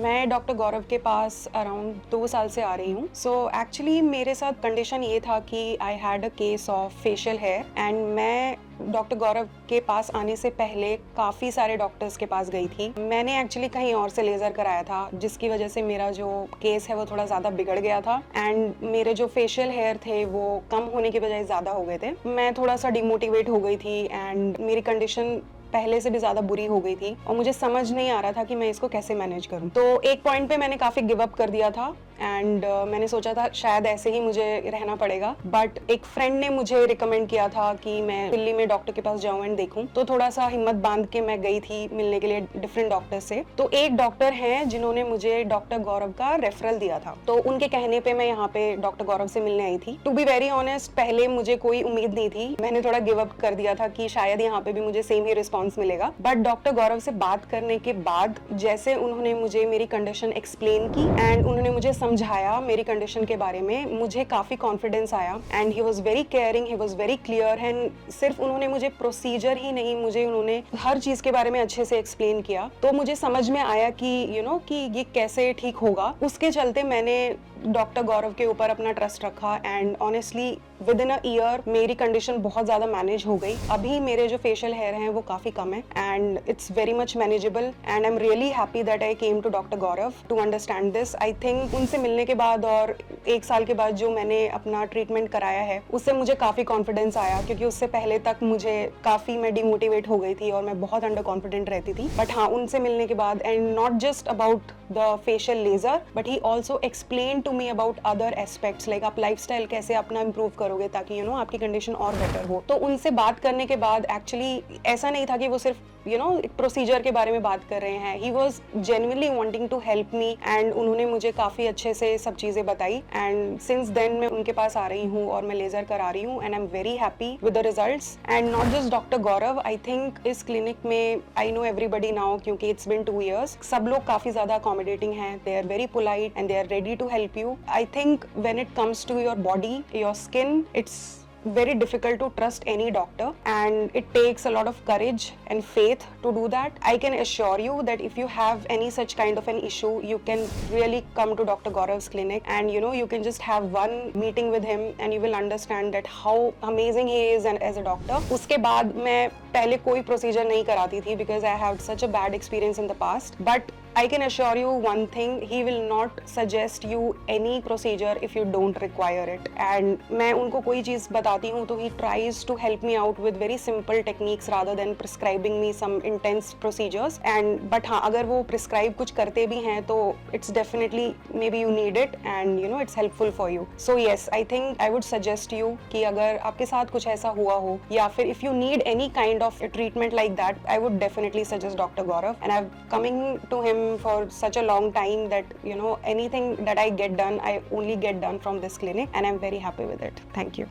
मैं डॉक्टर गौरव के पास अराउंड 2 साल से आ रही हूँ। सो एक्चुअली मेरे साथ कंडीशन ये था कि I had a case of facial hair and मैं डॉक्टर गौरव के पास आने से पहले काफ़ी सारे डॉक्टर्स के पास गई थी। मैंने एक्चुअली कहीं और से लेज़र कराया था, जिसकी वजह से मेरा जो केस है वो थोड़ा ज़्यादा बिगड़ गया था एंड मेरे जो फेशियल हेयर थे वो कम होने के बजाय ज़्यादा हो गए थे। मैं थोड़ा सा डिमोटिवेट हो गई थी एंड मेरी कंडीशन पहले से भी ज़्यादा बुरी हो गई थी और मुझे समझ नहीं आ रहा था कि मैं इसको कैसे मैनेज करूं। तो एक पॉइंट पे मैंने काफ़ी गिव अप कर दिया था एंड मैंने सोचा था शायद ऐसे ही मुझे रहना पड़ेगा, बट एक फ्रेंड ने मुझे रिकमेंड किया था कि मैं दिल्ली में डॉक्टर के पास जाऊं एंड देखूं। तो थोड़ा सा हिम्मत बांध के मैं गई थी मिलने के लिए डिफरेंट डॉक्टर से। तो एक डॉक्टर हैं जिन्होंने मुझे डॉक्टर गौरव का रेफरल दिया था, तो उनके कहने पे मैं यहाँ पे डॉक्टर गौरव से मिलने आई थी। टू बी वेरी ऑनेस्ट, पहले मुझे कोई उम्मीद नहीं थी, मैंने थोड़ा गिव अप कर दिया था कि शायद यहाँ पे भी मुझे सेम ही रिस्पॉन्स मिलेगा। बट डॉक्टर गौरव से बात करने के बाद जैसे उन्होंने मुझे मेरी कंडीशन एक्सप्लेन की एंड उन्होंने मुझे समझाया मेरी कंडीशन के बारे में, मुझे काफी कॉन्फिडेंस आया and he was very caring, he was very clear and सिर्फ उन्होंने मुझे प्रोसीजर ही नहीं, मुझे उन्होंने हर चीज के बारे में अच्छे से एक्सप्लेन किया। तो मुझे समझ में आया कि कि ये कैसे ठीक होगा। उसके चलते मैंने डॉक्टर गौरव के ऊपर अपना ट्रस्ट रखा and honestly with in a year मेरी कंडीशन बहुत ज़्यादा मैनेज हो गई। अभी मेरे जो फेशियल हेयर हैं वो काफ़ी कम है and it's very much manageable and I am really happy that I came to doctor Gaurav to understand this. I think उनसे मिलने के बाद और 1 साल के बाद जो मैंने अपना ट्रीटमेंट कराया है उससे मुझे काफ़ी कॉन्फिडेंस आया, क्योंकि उससे पहले तक मुझे काफ़ी मैं डिमोटिवेट हो गई थी और मैं बहुत अंडर कॉन्फिडेंट रहती थी। बट हाँ, उनसे मिलने के बाद and not just about the facial laser but he also explain to me about other aspects, like आप लाइफस्टाइल कैसे अपना इंप्रूव करोगे ताकि आपकी कंडीशन और बेटर हो। तो उनसे बात करने के बाद एक्चुअली ऐसा नहीं था कि वो सिर्फ एक प्रोसीजर के बारे में बात कर रहे हैं। He was genuinely wanting to help me and उन्होंने मुझे काफ़ी अच्छे से सब चीज़ें बताई एंड सिंस देन मैं उनके पास आ रही हूँ और मैं लेजर करा रही हूँ and I am very happy with the results. And not just doctor Gaurav, I think इस क्लिनिक में आई नो एवरीबडी नाउ, क्योंकि इट्स बिन 2 years। सब लोग काफ़ी ज़्यादा अकोमोडेटिंग हैं, they are very polite and they are ready to help you. I think when it comes to your body, your skin, it's very difficult to trust any doctor and it takes a lot of courage and faith to do that. I can assure you that if you have any such kind of an issue, you can really come to Dr. Gaurav's clinic and you can just have one meeting with him and you will understand that how amazing he is and as a doctor. उसके बाद मैं पहले कोई procedure नहीं कराती थी because I had such a bad experience in the past, but I can assure you one thing, he will not suggest you any procedure if you don't require it. And मैं उनको कोई चीज़ बताती हूँ तो he tries to help me out with very simple techniques rather than prescribing me some intense procedures. And but हाँ, अगर वो prescribe कुछ करते भी हैं तो it's definitely maybe you need it and it's helpful for you. So yes, I think I would suggest you कि अगर आपके साथ कुछ ऐसा हुआ हो या फिर if you need any kind of a treatment like that, I would definitely suggest Dr. Gaurav. And I'm coming to him for such a long time that anything that I get done, I only get done from this clinic and I'm very happy with it. Thank you.